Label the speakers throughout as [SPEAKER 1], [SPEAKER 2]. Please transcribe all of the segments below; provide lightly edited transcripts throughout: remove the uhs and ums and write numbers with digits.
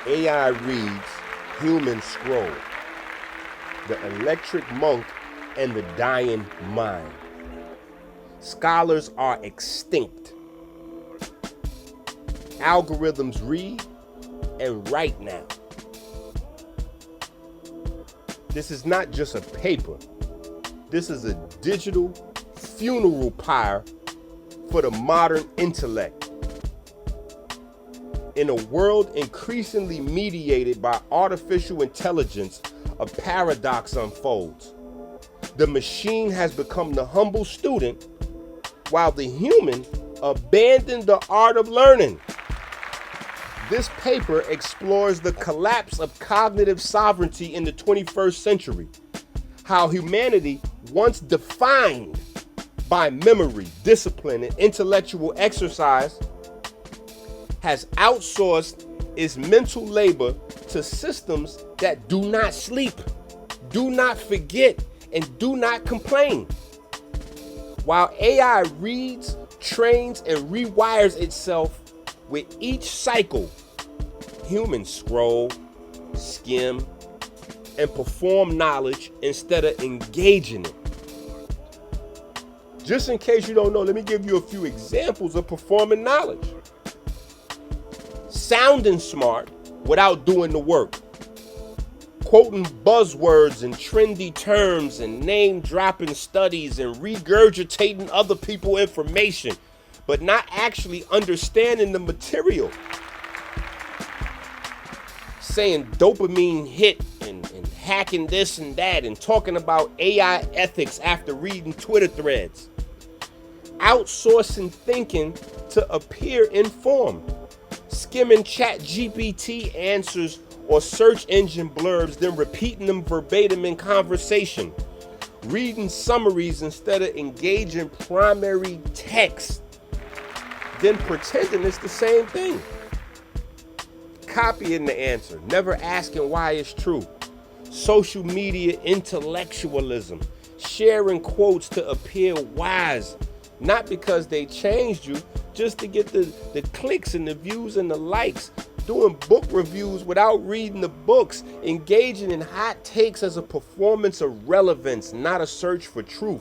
[SPEAKER 1] AI reads, humans scroll. The electric monk and the dying mind. Scholars are extinct. Algorithms read and write now. This is not just a paper. This is a digital funeral pyre for the modern intellect. In a world increasingly mediated by artificial intelligence, a paradox unfolds. The machine has become the humble student, while the human abandoned the art of learning. This paper explores the collapse of cognitive sovereignty in the 21st century, how humanity, once defined by memory, discipline, and intellectual exercise, has outsourced its mental labor to systems that do not sleep, do not forget, and do not complain. While AI reads, trains, and rewires itself with each cycle, humans scroll, skim, and perform knowledge instead of engaging it. Just in case you don't know, let me give you a few examples of performing knowledge. Sounding smart without doing the work. Quoting buzzwords and trendy terms and name-dropping studies and regurgitating other people's information, but not actually understanding the material. Saying dopamine hit and hacking this and that and talking about AI ethics after reading Twitter threads. Outsourcing thinking to appear informed. Skimming ChatGPT answers or search engine blurbs, then repeating them verbatim in conversation. Reading summaries instead of engaging primary text, then pretending it's the same thing. Copying the answer, never asking why it's true. Social media intellectualism, sharing quotes to appear wise, not because they changed you, just to get the clicks and the views and the likes. Doing book reviews without reading the books. Engaging in hot takes as a performance of relevance, not a search for truth.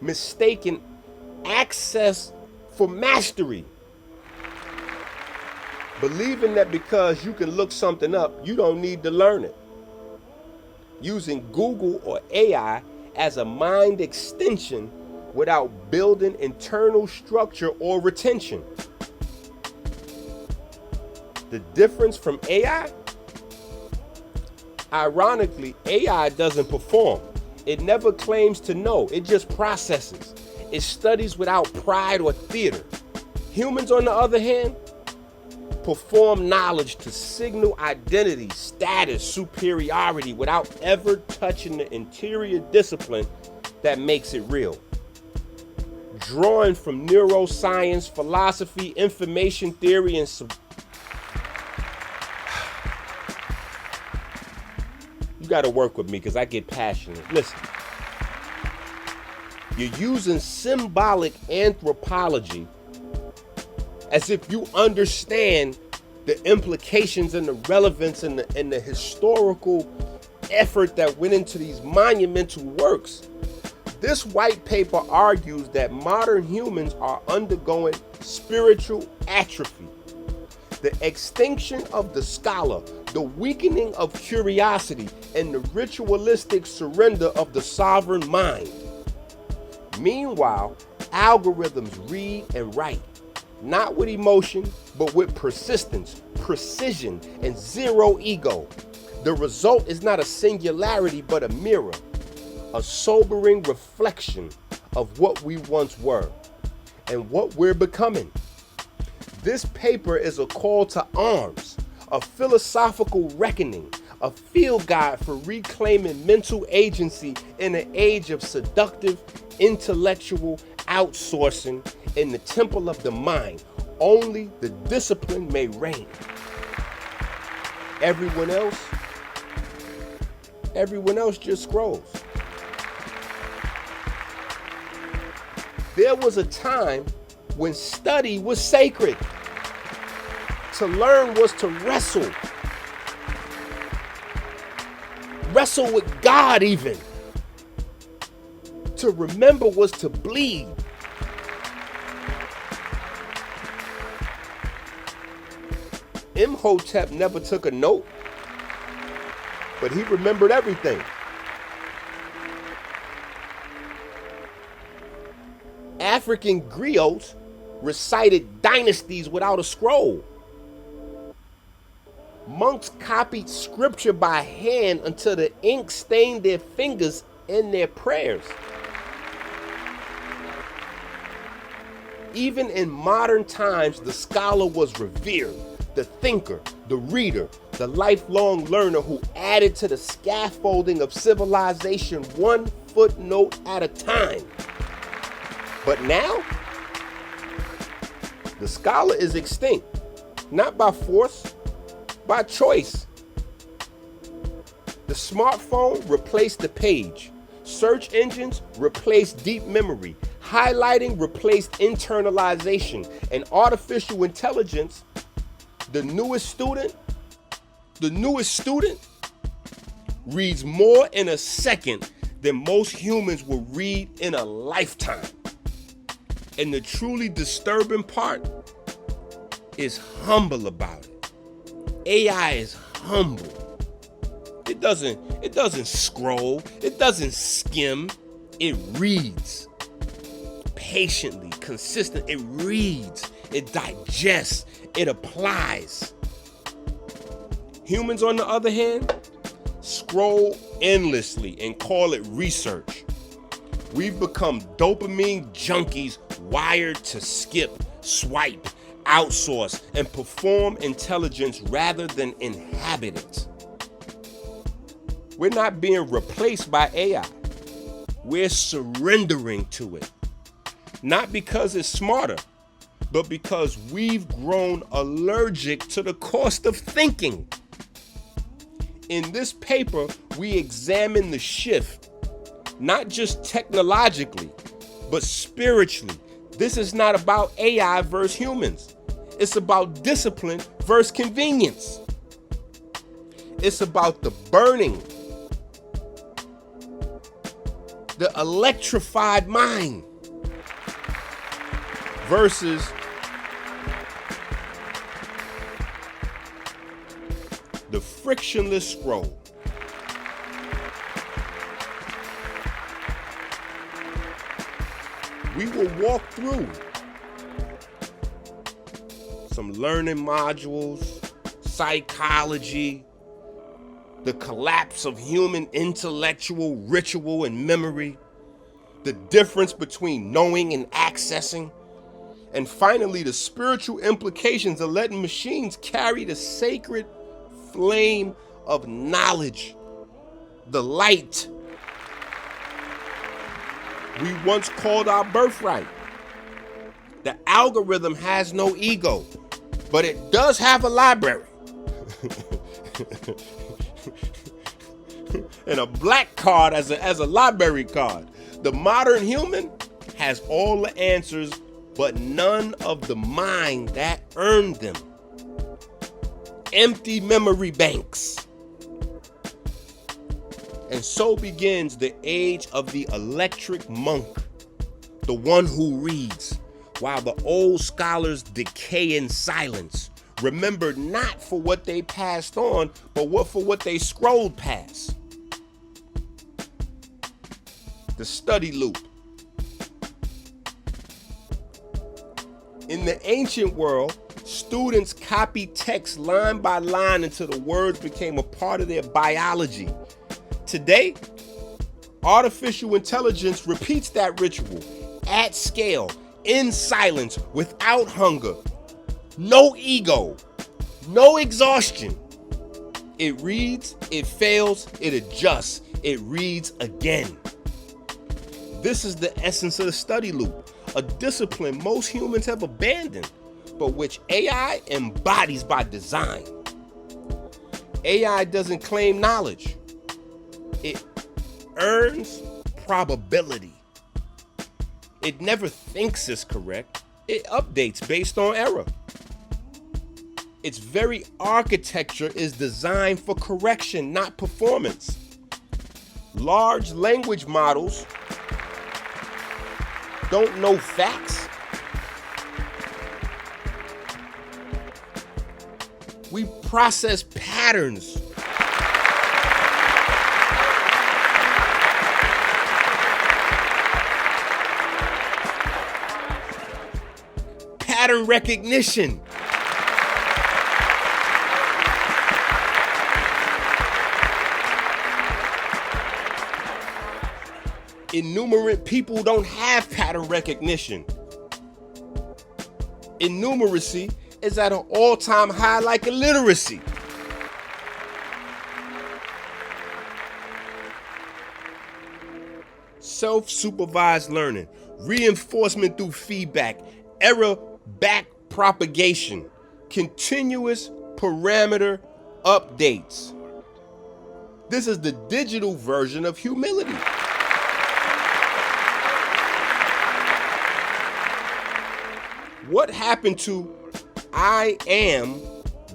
[SPEAKER 1] Mistaking access for mastery. Believing that because you can look something up, you don't need to learn it. Using Google or AI as a mind extension without building internal structure or retention. The difference from AI? Ironically, AI doesn't perform. It never claims to know. It just processes. It studies without pride or theater. Humans, on the other hand, perform knowledge to signal identity, status, superiority without ever touching the interior discipline that makes it real. Drawing from neuroscience, philosophy, information theory, and you got to work with me because I get passionate. Listen, you're using symbolic anthropology as if you understand the implications and the relevance and the historical effort that went into these monumental works. This white paper argues that modern humans are undergoing spiritual atrophy, the extinction of the scholar, the weakening of curiosity, and the ritualistic surrender of the sovereign mind. Meanwhile, algorithms read and write, not with emotion, but with persistence, precision, and zero ego. The result is not a singularity, but a mirror, a sobering reflection of what we once were and what we're becoming. This paper is a call to arms, a philosophical reckoning, a field guide for reclaiming mental agency in an age of seductive intellectual outsourcing in the temple of the mind. Only the discipline may reign. Everyone else just scrolls. There was a time when study was sacred. To learn was to wrestle. wrestle with God even. To remember was to bleed. Imhotep never took a note, but he remembered everything. African griots recited dynasties without a scroll. Monks copied scripture by hand until the ink stained their fingers in their prayers. Even in modern times, the scholar was revered, the thinker, the reader, the lifelong learner who added to the scaffolding of civilization one footnote at a time. But now, the scholar is extinct, not by force, by choice. The smartphone replaced the page. Search engines replaced deep memory. Highlighting replaced internalization. And artificial intelligence, the newest student reads more in a second than most humans will read in a lifetime. And the truly disturbing part is humble about it. AI is humble. It doesn't scroll, it doesn't skim, it reads. Patiently, consistent, it reads, it digests, it applies. Humans, on the other hand, scroll endlessly and call it research. We've become dopamine junkies wired to skip, swipe, outsource, and perform intelligence rather than inhabit it. We're not being replaced by AI. We're surrendering to it. Not because it's smarter, but because we've grown allergic to the cost of thinking. In this paper, we examine the shift, not just technologically, but spiritually. This is not about AI versus humans. It's about discipline versus convenience. It's about the burning, the electrified mind versus the frictionless scroll. We will walk through some learning modules, psychology, the collapse of human intellectual ritual and memory, the difference between knowing and accessing, and finally the spiritual implications of letting machines carry the sacred flame of knowledge, the light we once called our birthright. The algorithm has no ego, but it does have a library. And a black card as a library card. The modern human has all the answers, but none of the mind that earned them. Empty memory banks. And so begins the age of the electric monk, the one who reads, while the old scholars decay in silence, remembered not for what they passed on, but for what they scrolled past. The study loop. In the ancient world, students copied text line by line until the words became a part of their biology. Today, artificial intelligence repeats that ritual at scale, in silence, without hunger, no ego, no exhaustion. It reads, it fails, it adjusts, it reads again. This is the essence of the study loop, a discipline most humans have abandoned, but which AI embodies by design. AI doesn't claim knowledge. It earns probability. It never thinks it's correct. It updates based on error. Its very architecture is designed for correction, not performance. Large language models don't know facts. We process patterns. Pattern recognition. Innumerate people don't have pattern recognition. Innumeracy is at an all-time high like illiteracy. Self-supervised learning, reinforcement through feedback, error back propagation, continuous parameter updates. This is the digital version of humility. What happened to I am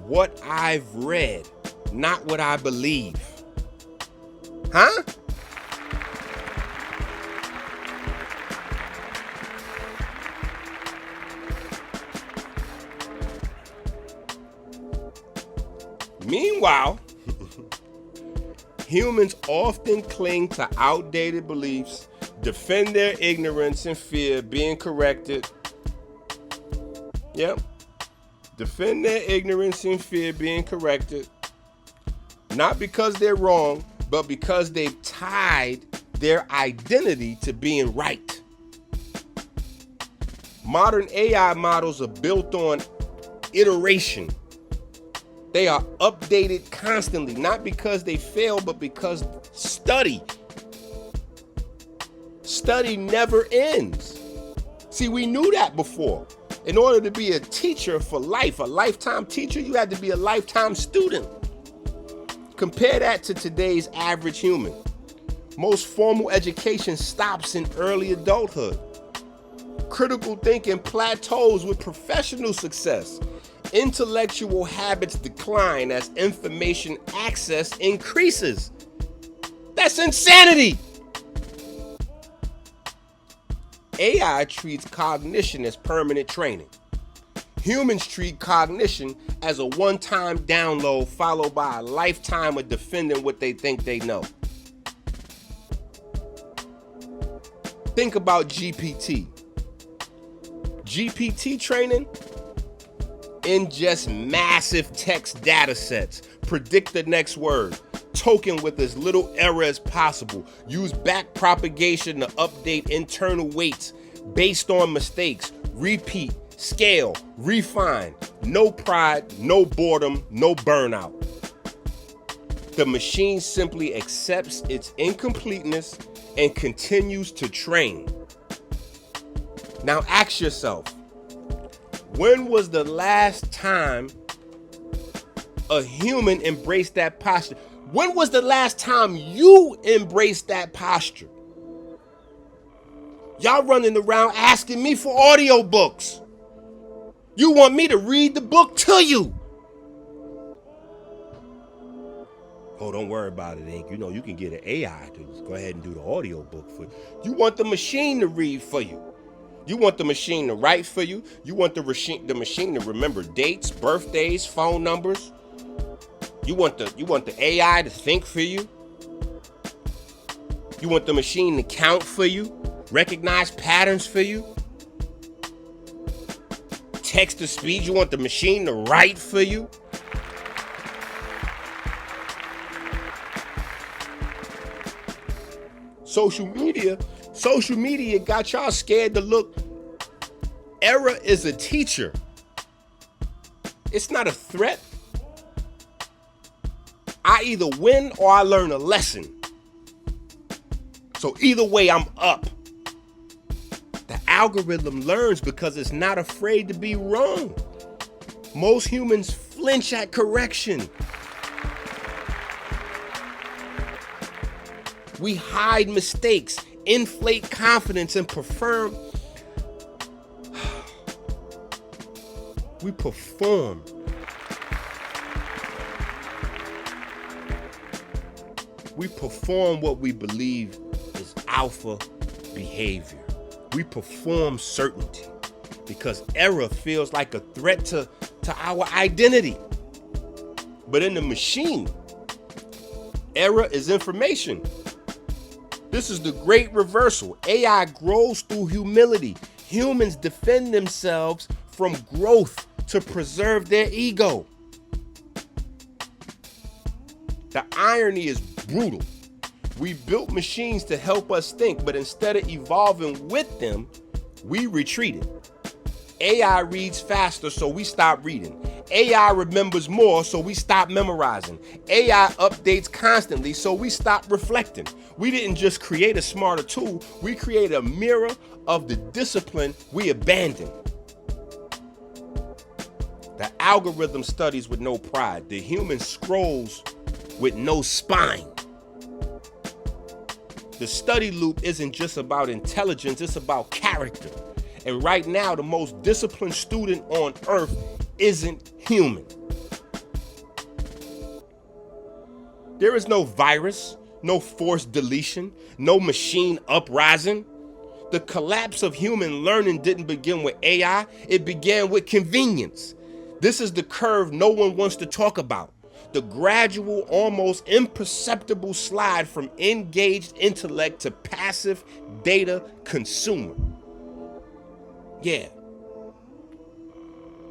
[SPEAKER 1] what I've read, not what I believe? Huh? Meanwhile, humans often cling to outdated beliefs, defend their ignorance and fear being corrected. Yep. Defend their ignorance and fear being corrected. Not because they're wrong, but because they've tied their identity to being right. Modern AI models are built on iteration. They are updated constantly, not because they fail, but because study never ends. See, we knew that before. In order to be a teacher for life, a lifetime teacher, you had to be a lifetime student. Compare that to today's average human. Most formal education stops in early adulthood. Critical thinking plateaus with professional success. Intellectual habits decline as information access increases. That's insanity. AI treats cognition as permanent training. Humans treat cognition as a one-time download followed by a lifetime of defending what they think they know. Think about GPT. GPT training ingests massive text data sets, predict the next word, token with as little error as possible, use back propagation to update internal weights based on mistakes, repeat, scale, refine, no pride, no boredom, no burnout. The machine simply accepts its incompleteness and continues to train. Now ask yourself, when was the last time a human embraced that posture? When was the last time you embraced that posture? Y'all running around asking me for audiobooks. You want me to read the book to you. Oh, don't worry about it, Enqi. You know, you can get an AI to go ahead and do the audiobook for you. You want the machine to read for you. You want the machine to write for you. You want the machine to remember dates, birthdays, phone numbers. You want the AI to think for you. You want the machine to count for you, recognize patterns for you. Text to speech, you want the machine to write for you. Social media got y'all scared to look. Error is a teacher. It's not a threat. I either win or I learn a lesson. So either way, I'm up. The algorithm learns because it's not afraid to be wrong. Most humans flinch at correction. We hide mistakes, inflate confidence, and perform. We perform. We perform what we believe is alpha behavior. We perform certainty because error feels like a threat to our identity. But in the machine, error is information. This is the great reversal. AI grows through humility. Humans defend themselves from growth to preserve their ego. The irony is brutal. We built machines to help us think, but instead of evolving with them, we retreated. AI reads faster, so we stop reading. AI remembers more, so we stop memorizing. AI updates constantly, so we stop reflecting. We didn't just create a smarter tool, we created a mirror of the discipline we abandoned. The algorithm studies with no pride. The human scrolls with no spine. The study loop isn't just about intelligence, it's about character. And right now, the most disciplined student on earth isn't human. There is no virus, no forced deletion, no machine uprising. The collapse of human learning didn't begin with AI, it began with convenience. This is the curve no one wants to talk about. The gradual, almost imperceptible slide from engaged intellect to passive data consumer. Yeah.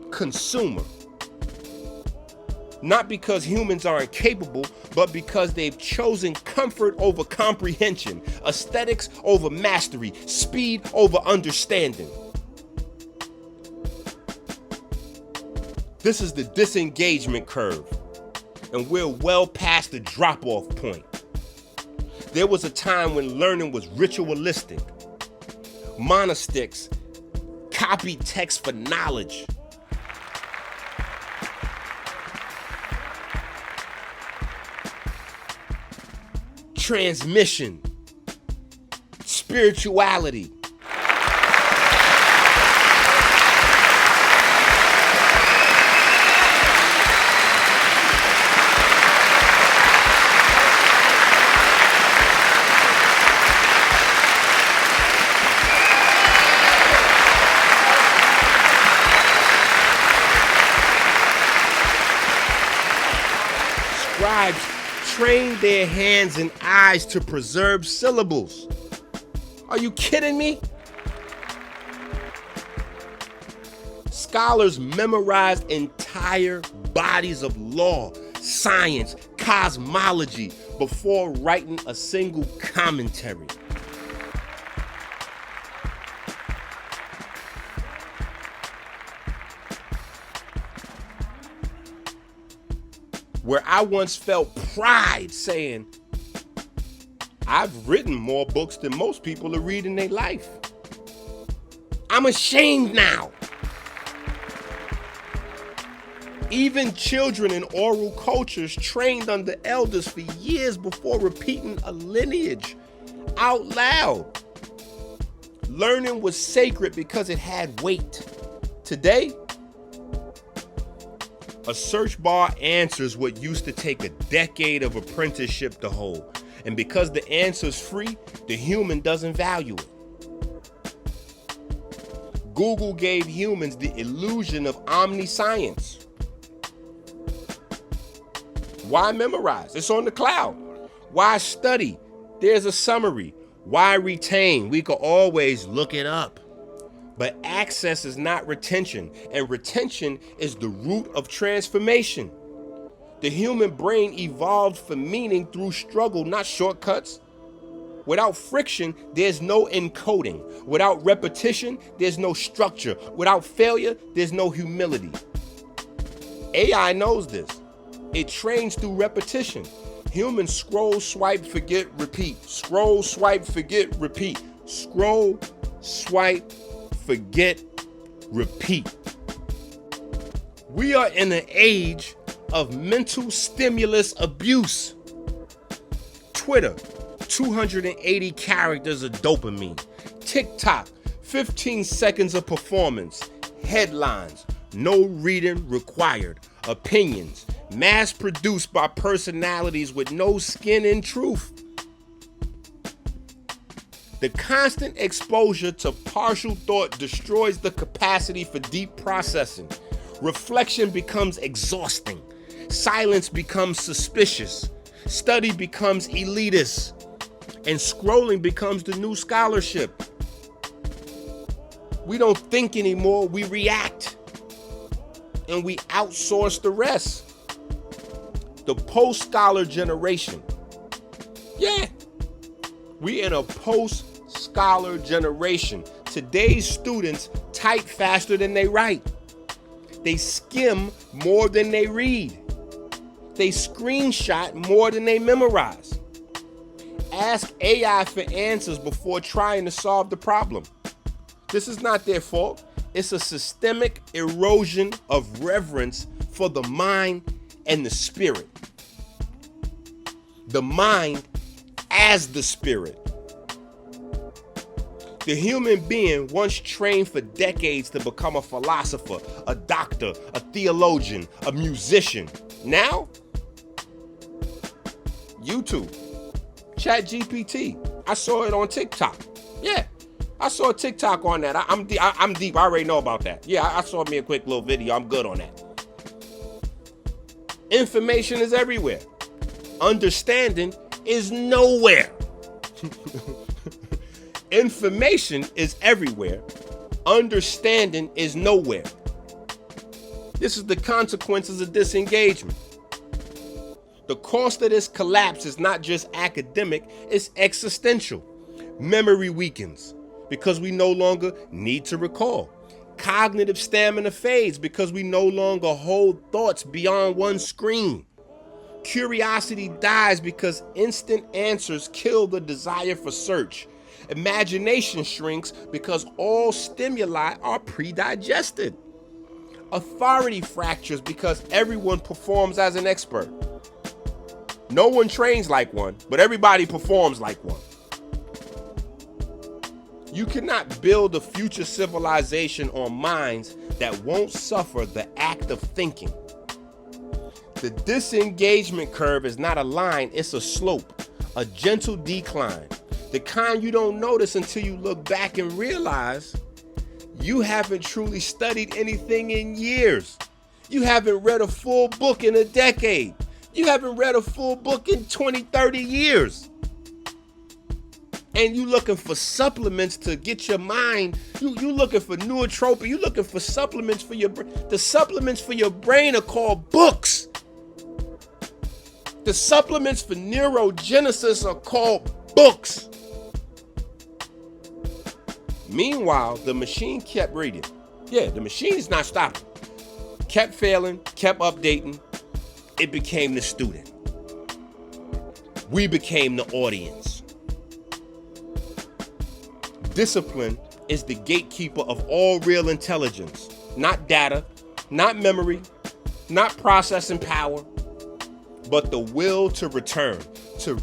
[SPEAKER 1] Consumer. Not because humans are incapable, but because they've chosen comfort over comprehension, aesthetics over mastery, speed over understanding. This is the disengagement curve, and we're well past the drop-off point. There was a time when learning was ritualistic. Monastics copied text for knowledge. Transmission, spirituality. Scribes train their hands and eyes to preserve syllables. Are you kidding me? Scholars memorized entire bodies of law, science, cosmology before writing a single commentary. Where I once felt pride saying, I've written more books than most people are reading in their life. I'm ashamed now. Even children in oral cultures trained under elders for years before repeating a lineage out loud. Learning was sacred because it had weight. Today, a search bar answers what used to take a decade of apprenticeship to hold. And because the answer's free, the human doesn't value it. Google gave humans the illusion of omniscience. Why memorize? It's on the cloud. Why study? There's a summary. Why retain? We could always look it up. But access is not retention, and retention is the root of transformation. The human brain evolved for meaning through struggle, not shortcuts. Without friction, there's no encoding. Without repetition, there's no structure. Without failure, there's no humility. AI knows this. It trains through repetition. Humans scroll, swipe, forget, repeat. Scroll, swipe, forget, repeat. Scroll, swipe, forget, repeat. We are in an age of mental stimulus abuse. Twitter, 280 characters of dopamine. TikTok, 15 seconds of performance. Headlines, no reading required. Opinions, mass-produced by personalities with no skin in truth. The constant exposure to partial thought destroys the capacity for deep processing. Reflection becomes exhausting. Silence becomes suspicious. Study becomes elitist. And scrolling becomes the new scholarship. We don't think anymore, we react. And we outsource the rest. The post-scholar generation. Yeah, we in a post-scholar generation. Today's students type faster than they write. They skim more than they read. They screenshot more than they memorize. Ask AI for answers before trying to solve the problem. This is not their fault. It's a systemic erosion of reverence for the mind and the spirit. The mind as the spirit. The human being once trained for decades to become a philosopher, a doctor, a theologian, a musician. Now, YouTube, ChatGPT. I saw it on TikTok. Yeah, I saw a TikTok on that. I'm deep. I already know about that. Yeah, I saw me a quick little video. I'm good on that. Information is everywhere. Understanding is nowhere. Information is everywhere. Understanding is nowhere. This is the consequences of disengagement. The cost of this collapse is not just academic, it's existential. Memory weakens because we no longer need to recall. Cognitive stamina fades because we no longer hold thoughts beyond one screen. Curiosity dies because instant answers kill the desire for search. Imagination shrinks because all stimuli are pre-digested. Authority fractures because everyone performs as an expert. No one trains like one, but everybody performs like one. You cannot build a future civilization on minds that won't suffer the act of thinking. The disengagement curve is not a line, it's a slope, a gentle decline. The kind you don't notice until you look back and realize you haven't truly studied anything in years. You haven't read a full book in a decade. You haven't read a full book in 20, 30 years. And you looking for supplements to get your mind. You looking for neurotropy. You looking for supplements for your brain. The supplements for your brain are called books. The supplements for neurogenesis are called books. Meanwhile, the machine kept reading. Yeah, the machine is not stopping. Kept failing, kept updating. It became the student. We became the audience. Discipline is the gatekeeper of all real intelligence. Not data, not memory, not processing power, but the will to return, to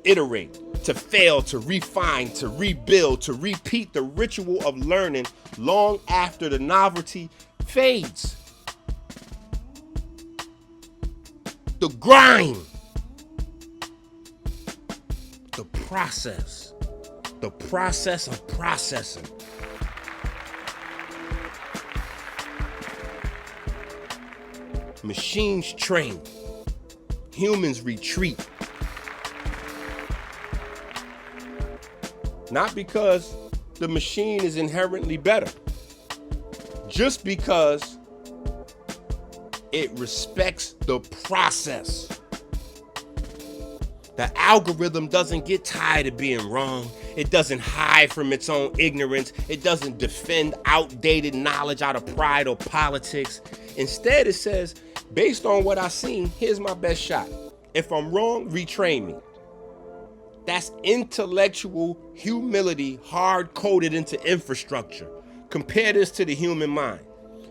[SPEAKER 1] iterate, to fail, to refine, to rebuild, to repeat the ritual of learning long after the novelty fades. The grind, the process of processing. Machines train, humans retreat. Not because the machine is inherently better, just because it respects the process. The algorithm doesn't get tired of being wrong. It doesn't hide from its own ignorance. It doesn't defend outdated knowledge out of pride or politics. Instead, it says, based on what I've seen, here's my best shot. If I'm wrong, retrain me. That's intellectual humility hard-coded into infrastructure. Compare this to the human mind.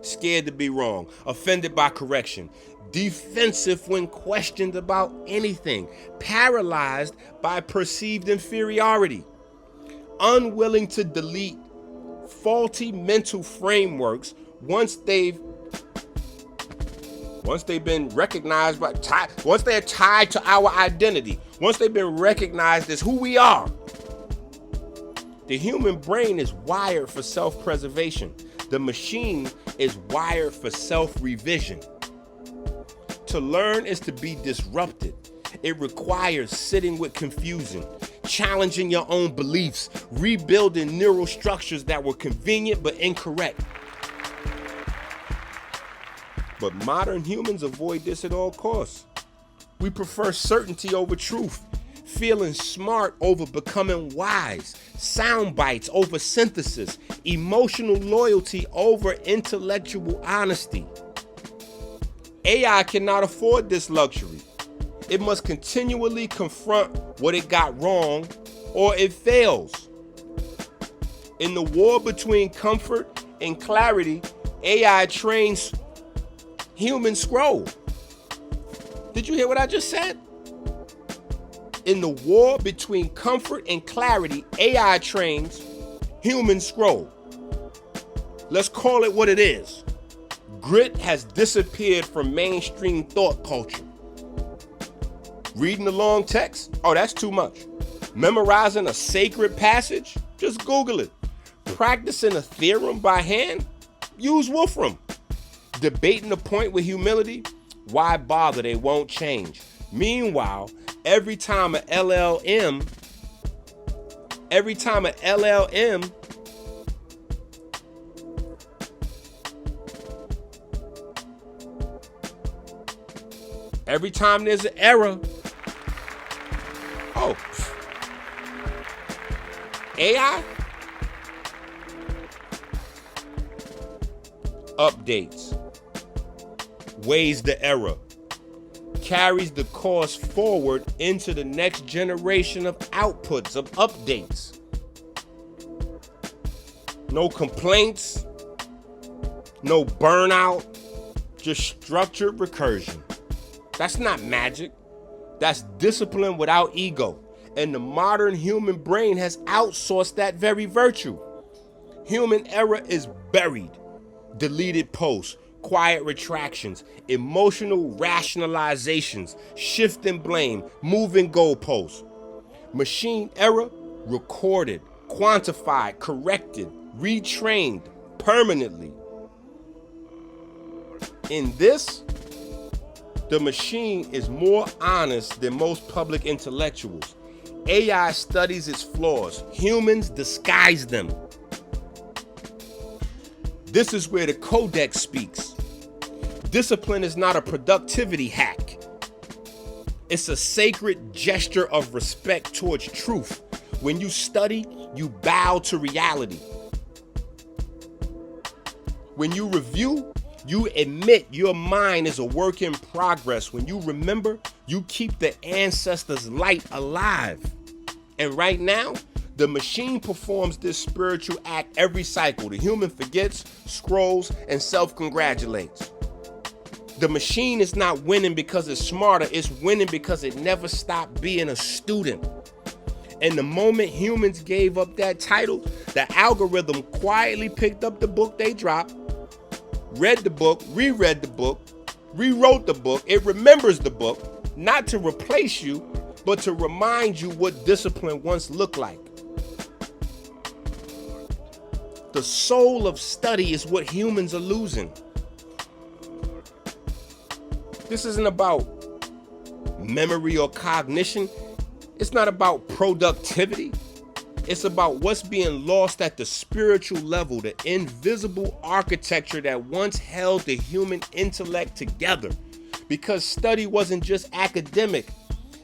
[SPEAKER 1] Scared to be wrong, offended by correction, defensive when questioned about anything, paralyzed by perceived inferiority, unwilling to delete faulty mental frameworks once they've Once they've been recognized once they're tied to our identity, once they've been recognized as who we are, the human brain is wired for self-preservation. The machine is wired for self-revision. To learn is to be disrupted. It requires sitting with confusion, challenging your own beliefs, rebuilding neural structures that were convenient but incorrect. But modern humans avoid this at all costs. We prefer certainty over truth, feeling smart over becoming wise, sound bites over synthesis, emotional loyalty over intellectual honesty. AI cannot afford this luxury. It must continually confront what it got wrong or it fails. In the war between comfort and clarity, AI trains human scroll. Did you hear what I just said? In the war between comfort and clarity, AI trains human scroll. Let's call it what it is. Grit has disappeared from mainstream thought culture. Reading the long text? Oh, that's too much. Memorizing a sacred passage? Just Google it. Practicing a theorem by hand? Use Wolfram. Debating a point with humility? Why bother? They won't change. Meanwhile, every time an LLM every time there's an error, AI updates, weighs the error, carries the course forward into the next generation of outputs, of updates. No complaints, no burnout, just structured recursion. That's not magic. That's discipline without ego. And the modern human brain has outsourced that very virtue. Human error is buried. Deleted posts, quiet retractions, emotional rationalizations, shifting blame, moving goalposts. Machine error recorded, quantified, corrected, retrained permanently. In this, the machine is more honest than most public intellectuals. AI studies its flaws. Humans disguise them. This is where the codex speaks. Discipline is not a productivity hack. It's a sacred gesture of respect towards truth. When you study, you bow to reality. When you review, you admit your mind is a work in progress. When you remember, you keep the ancestors' light alive. And right now, the machine performs this spiritual act every cycle. The human forgets, scrolls, and self-congratulates. The machine is not winning because it's smarter. It's winning because it never stopped being a student. And the moment humans gave up that title, the algorithm quietly picked up the book they dropped, read the book, reread the book, rewrote the book. It remembers the book, not to replace you, but to remind you what discipline once looked like. The soul of study is what humans are losing. This isn't about memory or cognition. It's not about productivity. It's about what's being lost at the spiritual level, the invisible architecture that once held the human intellect together. Because study wasn't just academic.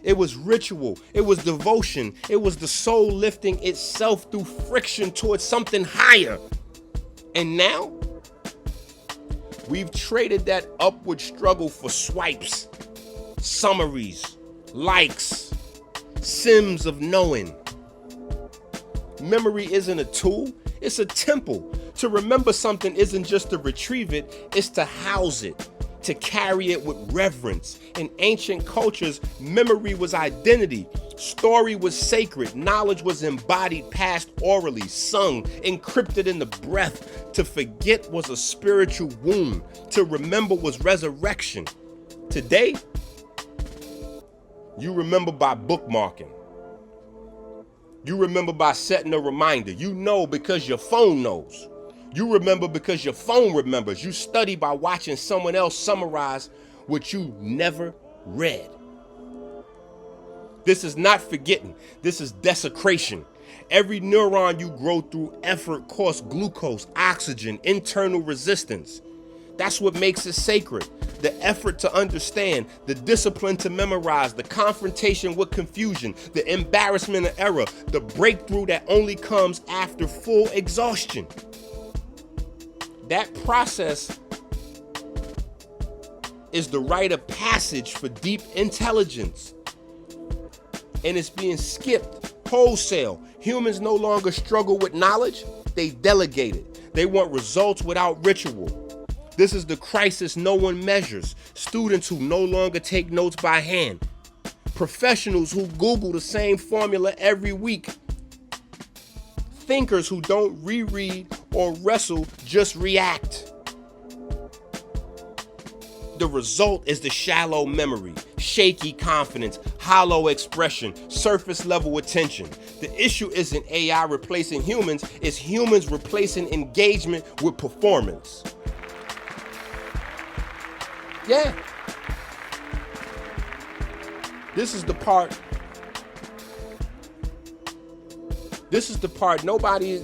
[SPEAKER 1] It was ritual. It was devotion. It was the soul lifting itself through friction towards something higher. And now, we've traded that upward struggle for swipes, summaries, likes, sims of knowing. Memory isn't a tool, it's a temple. To remember something isn't just to retrieve it, it's to house it, to carry it with reverence. In ancient cultures, memory was identity. Story was sacred. Knowledge was embodied, passed orally, sung, encrypted in the breath. To forget was a spiritual wound. To remember was resurrection. Today, you remember by bookmarking. You remember by setting a reminder. You know because your phone knows. You remember because your phone remembers. You study by watching someone else summarize what you never read. This is not forgetting. This is desecration. Every neuron you grow through effort costs glucose, oxygen, internal resistance. That's what makes it sacred. The effort to understand, the discipline to memorize, the confrontation with confusion, the embarrassment of error, the breakthrough that only comes after full exhaustion. That process is the rite of passage for deep intelligence. And it's being skipped wholesale. Humans no longer struggle with knowledge, they delegate it. They want results without ritual. This is the crisis no one measures. Students who no longer take notes by hand. Professionals who Google the same formula every week. Thinkers who don't reread or wrestle, just react. The result is the shallow memory, shaky confidence, hollow expression, surface level attention. The issue isn't AI replacing humans, it's humans replacing engagement with performance. Yeah. This is the part nobody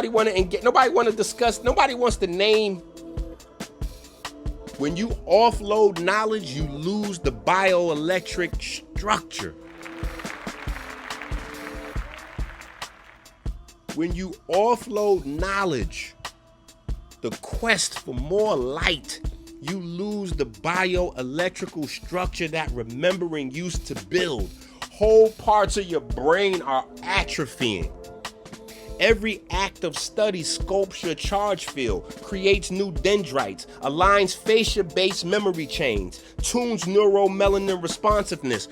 [SPEAKER 1] want to discuss, nobody wants to name. When you offload knowledge, you lose the bioelectric structure. When you offload knowledge, the quest for more light, you lose the bioelectrical structure that remembering used to build. Whole parts of your brain are atrophying. Every act of study sculpts your charge field, creates new dendrites, aligns fascia-based memory chains, tunes neuromelanin responsiveness.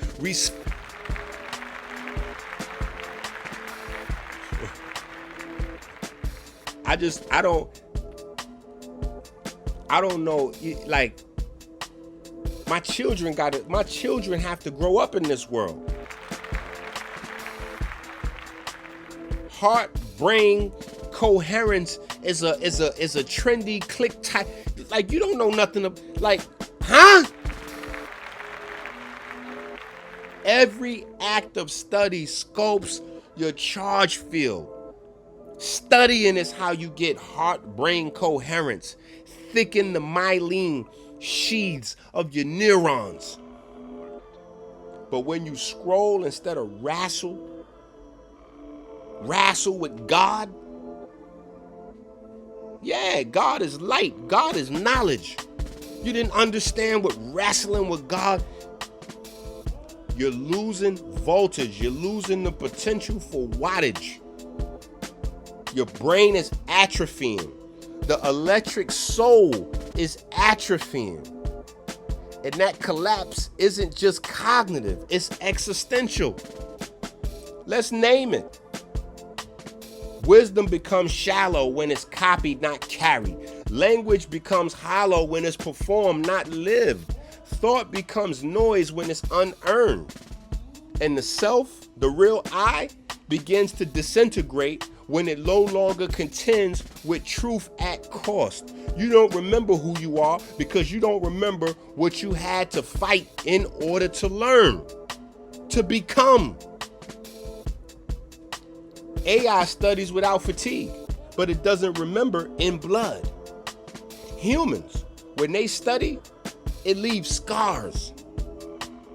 [SPEAKER 1] I don't know, like, my children have to grow up in this world. Heart-brain coherence is a trendy click type. Like, you don't know nothing of, like, huh? Every act of study sculpts your charge field. Studying is how you get heart-brain coherence. Thicken the myelin sheaths of your neurons. But when you scroll instead of wrestle with God, yeah, God is light. God is knowledge. You didn't understand what wrestling with God. You're losing voltage. You're losing the potential for wattage. Your brain is atrophying. The electric soul is atrophying. And that collapse isn't just cognitive, it's existential. Let's name it. Wisdom becomes shallow when it's copied, not carried. Language becomes hollow when it's performed, not lived. Thought becomes noise when it's unearned. And the self, the real I, begins to disintegrate when it no longer contends with truth at cost. You don't remember who you are because you don't remember what you had to fight in order to learn, to become. AI studies without fatigue, but it doesn't remember in blood. Humans, when they study, it leaves scars.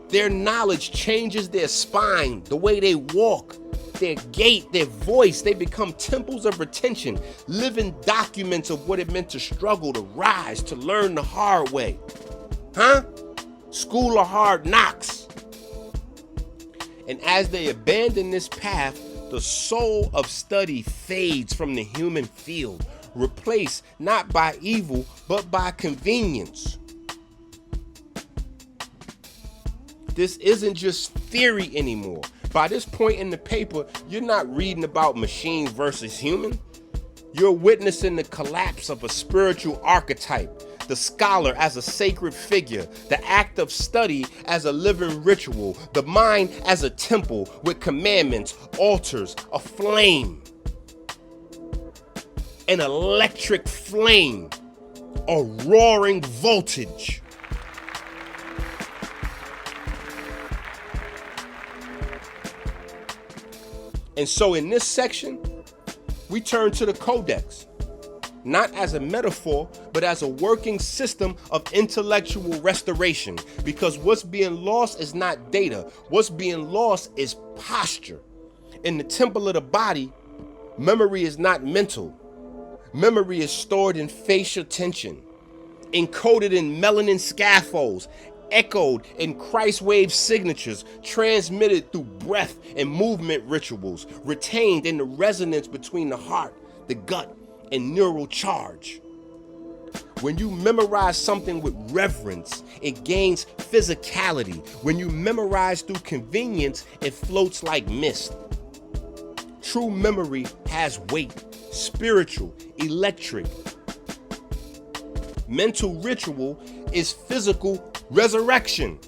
[SPEAKER 1] Their knowledge changes their spine, the way they walk, their gait, their voice. They become temples of retention, living documents of what it meant to struggle, to rise, to learn the hard way. Huh? School of hard knocks. And as they abandon this path, the soul of study fades from the human field, replaced not by evil, but by convenience. This isn't just theory anymore. By this point in the paper, you're not reading about machine versus human. You're witnessing the collapse of a spiritual archetype, the scholar as a sacred figure, the act of study as a living ritual, the mind as a temple with commandments, altars, a flame, an electric flame, a roaring voltage. And so in this section, we turn to the codex, not as a metaphor, but as a working system of intellectual restoration. Because what's being lost is not data. What's being lost is posture. In the temple of the body, memory is not mental. Memory is stored in facial tension, encoded in melanin scaffolds, echoed in Christ wave signatures, transmitted through breath and movement rituals, retained in the resonance between the heart, the gut, and neural charge. When you memorize something with reverence, it gains physicality. When you memorize through convenience, it floats like mist. True memory has weight, spiritual, electric. Mental ritual is physical resurrection.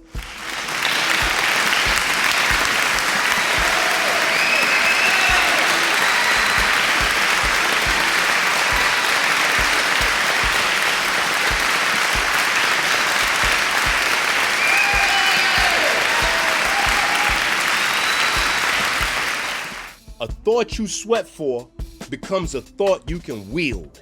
[SPEAKER 1] A thought you sweat for becomes a thought you can wield.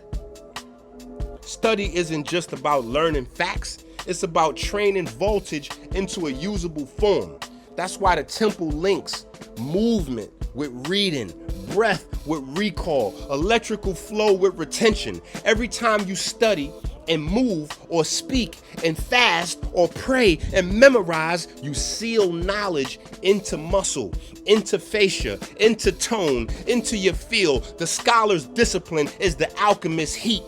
[SPEAKER 1] Study isn't just about learning facts, it's about training voltage into a usable form. That's why the temple links movement with reading, breath with recall, electrical flow with retention. Every time you study and move or speak and fast or pray and memorize, you seal knowledge into muscle, into fascia, into tone, into your field. The scholar's discipline is the alchemist's heat.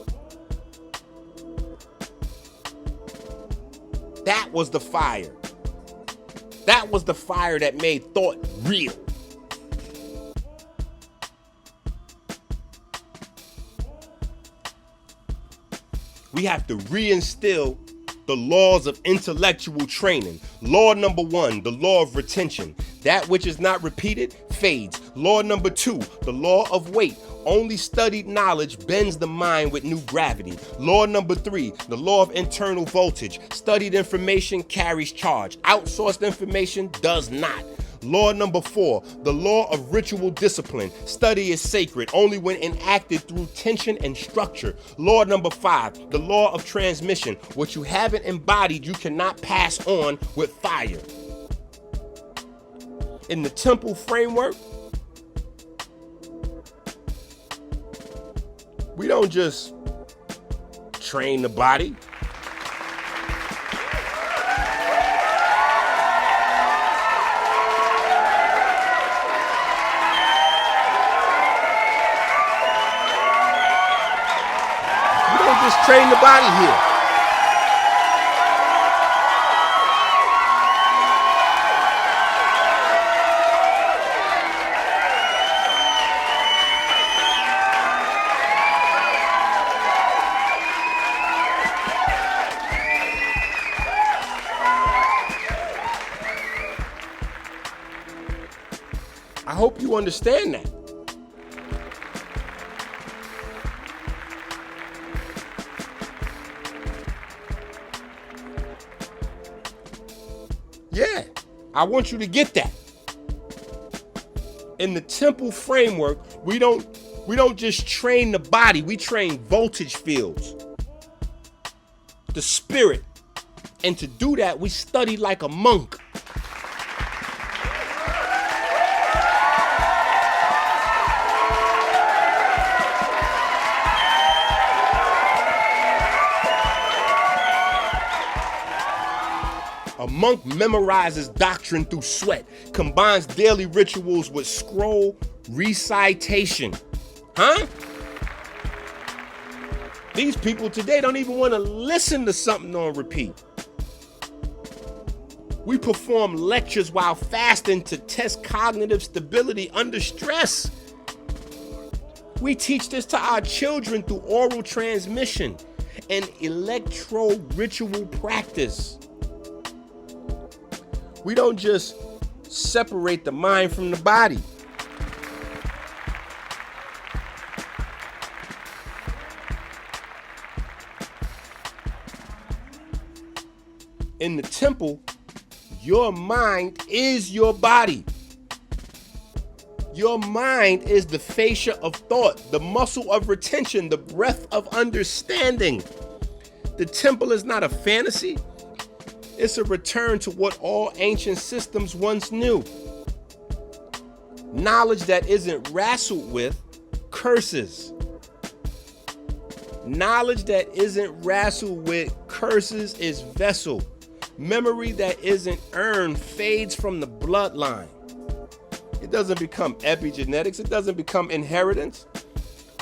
[SPEAKER 1] That was the fire. That was the fire that made thought real. We have to reinstill the laws of intellectual training. Law number 1, the law of retention. That which is not repeated fades. Law number 2, the law of weight. Only studied knowledge bends the mind with new gravity. Law number 3, the law of internal voltage. Studied information carries charge. Outsourced information does not. Law number 4, the law of ritual discipline. Study is sacred only when enacted through tension and structure. Law number 5, the law of transmission. What you haven't embodied, you cannot pass on with fire. In the temple framework, we don't just train the body. We don't just train the body here. I hope you understand that. Yeah, I want you to get that. In the temple framework, we don't just train the body, we train voltage fields, the spirit. And to do that, we study like a monk. A monk memorizes doctrine through sweat, combines daily rituals with scroll recitation. Huh? These people today don't even want to listen to something on repeat. We perform lectures while fasting to test cognitive stability under stress. We teach this to our children through oral transmission and electro-ritual practice. We don't just separate the mind from the body. In the temple, your mind is your body. Your mind is the fascia of thought, the muscle of retention, the breath of understanding. The temple is not a fantasy. It's a return to what all ancient systems once knew. Knowledge that isn't wrestled with curses. Knowledge that isn't wrestled with curses is vessel. Memory that isn't earned fades from the bloodline. It doesn't become epigenetics. It doesn't become inheritance.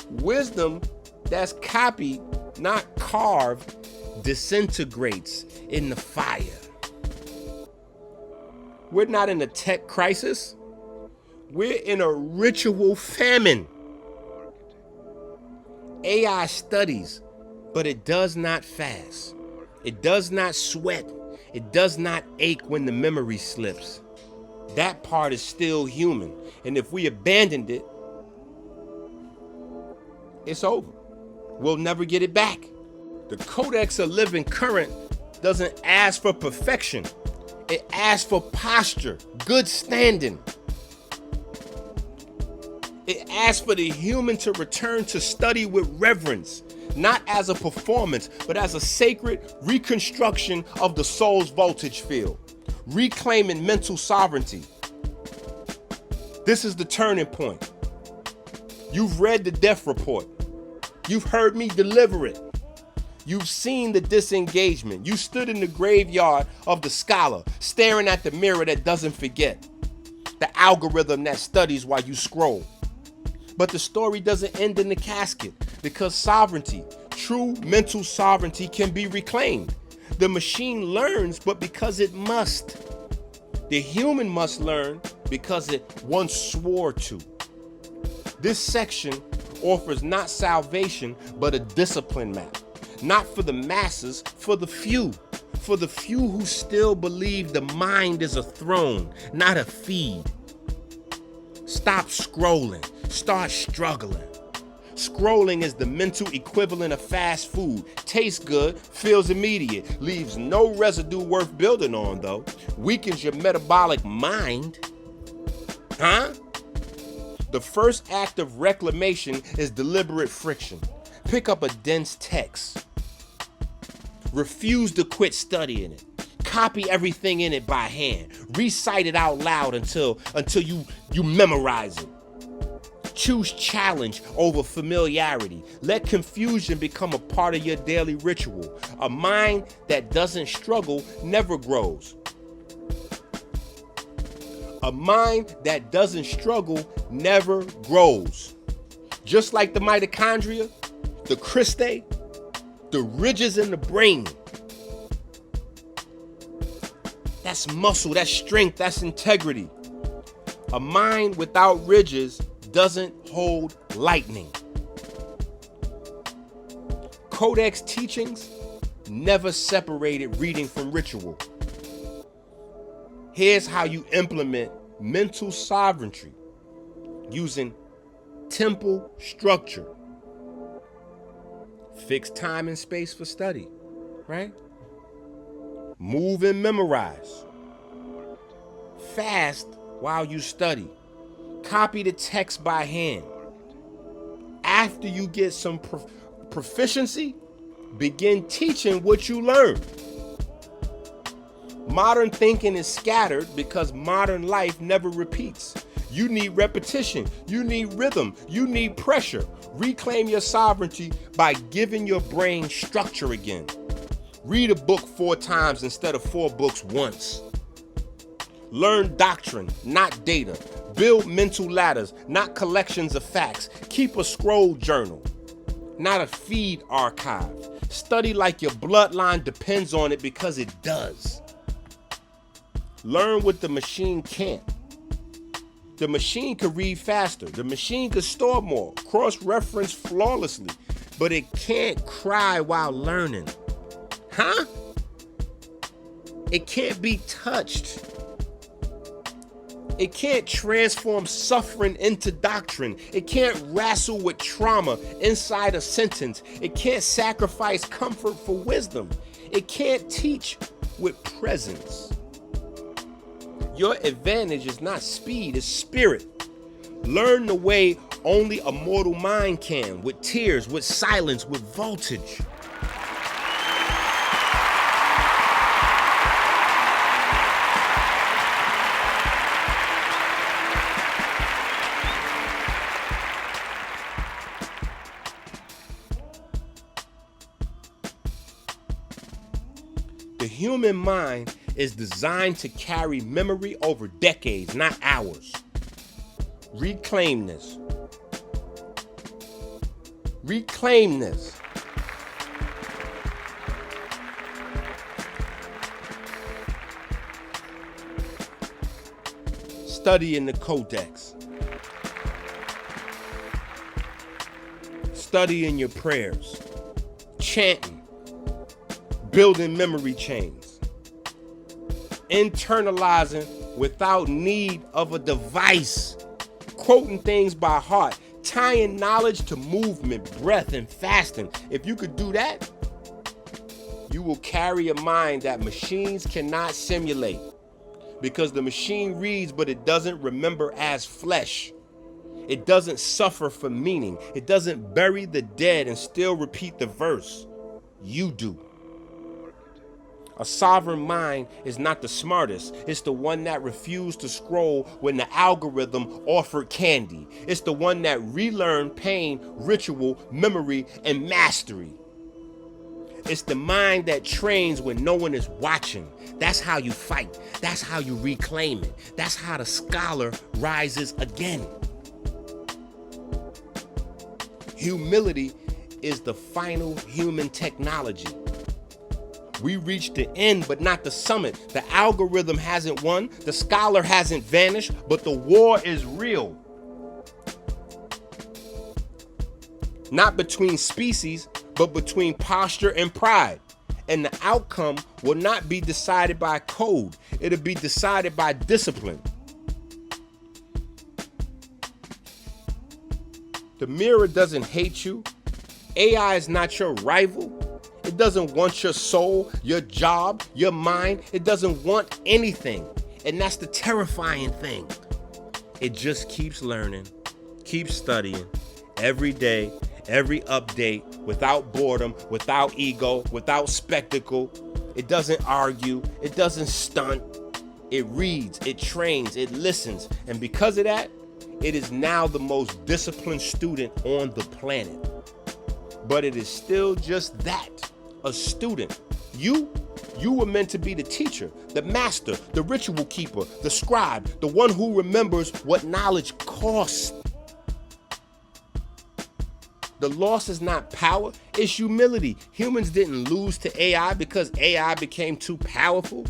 [SPEAKER 1] Wisdom that's copied, not carved, disintegrates in the fire. We're not in a tech crisis. We're in a ritual famine. AI studies, but it does not fast. It does not sweat. It does not ache when the memory slips. That part is still human. And if we abandoned it, it's over. We'll never get it back. The Codex of Living Current doesn't ask for perfection. It asks for posture, good standing. It asks for the human to return to study with reverence, not as a performance, but as a sacred reconstruction of the soul's voltage field, reclaiming mental sovereignty. This is the turning point. You've read the death report. You've heard me deliver it. You've seen the disengagement. You stood in the graveyard of the scholar, staring at the mirror that doesn't forget, the algorithm that studies while you scroll. But the story doesn't end in the casket, because sovereignty, true mental sovereignty, can be reclaimed. The machine learns, but because it must. The human must learn because it once swore to. This section offers not salvation, but a discipline map. Not for the masses, for the few. For the few who still believe the mind is a throne, not a feed. Stop scrolling. Start struggling. Scrolling is the mental equivalent of fast food. Tastes good, feels immediate, leaves no residue worth building on though. Weakens your metabolic mind. Huh? The first act of reclamation is deliberate friction. Pick up a dense text. Refuse to quit studying it. Copy everything in it by hand. Recite it out loud until you memorize it. Choose challenge over familiarity. Let confusion become a part of your daily ritual. A mind that doesn't struggle never grows. A mind that doesn't struggle never grows. Just like the mitochondria, the cristae, the ridges in the brain. That's muscle, that's strength, that's integrity. A mind without ridges doesn't hold lightning. Codex teachings never separated reading from ritual. Here's how you implement mental sovereignty using temple structure. Fixed time and space for study, right? Move and memorize. Fast while you study. Copy the text by hand. After you get some proficiency, begin teaching what you learned. Modern thinking is scattered because modern life never repeats. You need repetition. You need rhythm. You need pressure. Reclaim your sovereignty by giving your brain structure again. Read a book 4 times instead of 4 books once. Learn doctrine, not data. Build mental ladders, not collections of facts. Keep a scroll journal, not a feed archive. Study like your bloodline depends on it, because it does. Learn what the machine can't. The machine could read faster. The machine could store more, cross-reference flawlessly, but it can't cry while learning. Huh? It can't be touched. It can't transform suffering into doctrine. It can't wrestle with trauma inside a sentence. It can't sacrifice comfort for wisdom. It can't teach with presence. Your advantage is not speed, it's spirit. Learn the way only a mortal mind can, with tears, with silence, with voltage. The human mind is designed to carry memory over decades, not hours. Reclaim this. Reclaim this. Study in the codex. Study in your prayers. Chanting. Building memory chains. Internalizing without need of a device. Quoting things by heart. Tying knowledge to movement, breath, and fasting. If you could do that, you will carry a mind that machines cannot simulate. Because the machine reads, but it doesn't remember as flesh. It doesn't suffer for meaning. It doesn't bury the dead and still repeat the verse. You do. A sovereign mind is not the smartest. It's the one that refused to scroll when the algorithm offered candy. It's the one that relearned pain, ritual, memory, and mastery. It's the mind that trains when no one is watching. That's how you fight. That's how you reclaim it. That's how the scholar rises again. Humility is the final human technology. We reached the end, but not the summit. The algorithm hasn't won. The scholar hasn't vanished, but the war is real. Not between species, but between posture and pride. And the outcome will not be decided by code. It'll be decided by discipline. The mirror doesn't hate you. AI is not your rival. It doesn't want your soul, your job, your mind. It doesn't want anything. And that's the terrifying thing. It just keeps learning, keeps studying every day, every update, without boredom, without ego, without spectacle. It doesn't argue. It doesn't stunt. It reads, it trains, it listens. And because of that, it is now the most disciplined student on the planet. But it is still just that, a student. You were meant to be the teacher, the master, the ritual keeper, the scribe, the one who remembers what knowledge costs. The loss is not power, it's humility. Humans didn't lose to AI because AI became too powerful.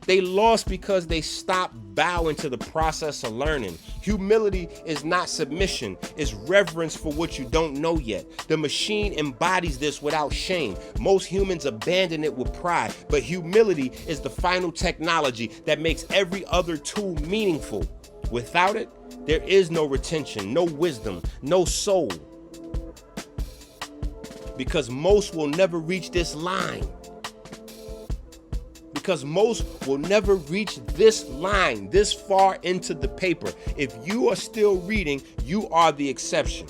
[SPEAKER 1] They lost because they stopped bowing to the process of learning. Humility is not submission, it's reverence for what you don't know yet. The machine embodies this without shame. Most humans abandon it with pride, but humility is the final technology that makes every other tool meaningful. Without it, there is no retention, no wisdom, no soul. Because most will never reach this line. Because most will never reach this line, this far into the paper. If you are still reading, you are the exception.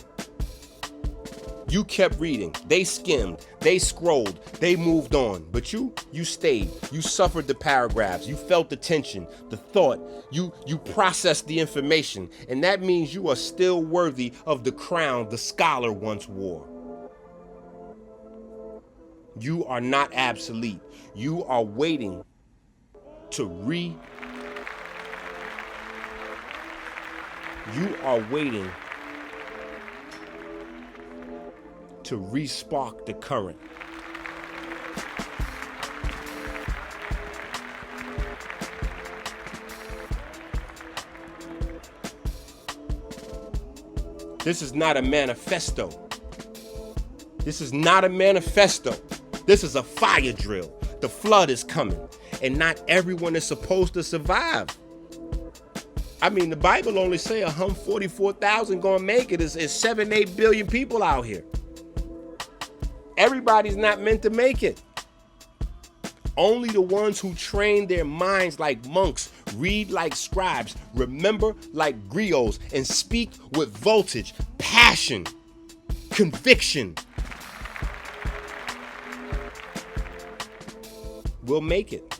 [SPEAKER 1] You kept reading. They skimmed. They scrolled. They moved on. But you stayed. You suffered the paragraphs. You felt the tension, the thought. You processed the information. And that means you are still worthy of the crown the scholar once wore. You are not obsolete. You are waiting to You are waiting to re-spark the current. This is not a manifesto. This is not a manifesto. This is a fire drill. The flood is coming, and not everyone is supposed to survive. I mean, the Bible only say 144,000 gonna make it. It's 7-8 billion people out here. Everybody's not meant to make it. Only the ones who train their minds like monks, read like scribes, remember like griots, and speak with voltage, passion, conviction will make it.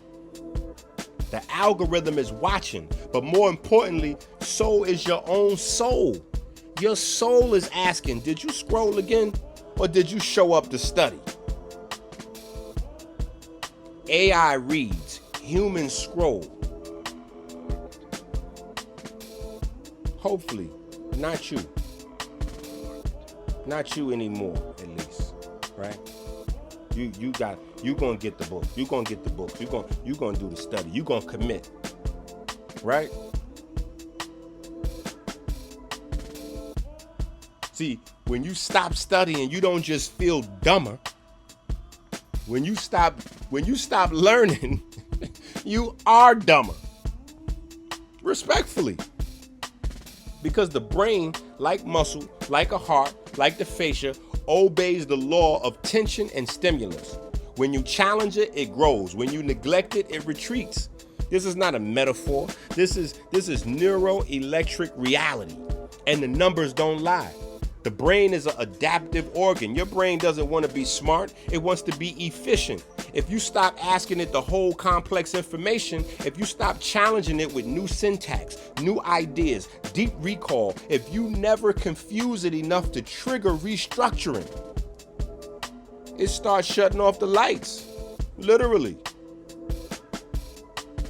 [SPEAKER 1] The algorithm is watching, but more importantly, so is your own soul. Your soul is asking, did you scroll again, or did you show up to study? AI reads, humans scroll. Hopefully, not you. Not you anymore, at least, right? You gonna get the book. You gonna get the book. You gonna do the study. You gonna commit, right? See, when you stop studying, you don't just feel dumber. When you stop learning, you are dumber. Respectfully. Because the brain, like muscle, like a heart, like the fascia, obeys the law of tension and stimulus. When you challenge it, it grows. When you neglect it, it retreats. This is not a metaphor. This is neuroelectric reality. And the numbers don't lie. The brain is an adaptive organ. Your brain doesn't want to be smart. It wants to be efficient. If you stop asking it the whole complex information, if you stop challenging it with new syntax, new ideas, deep recall, if you never confuse it enough to trigger restructuring, it starts shutting off the lights, literally.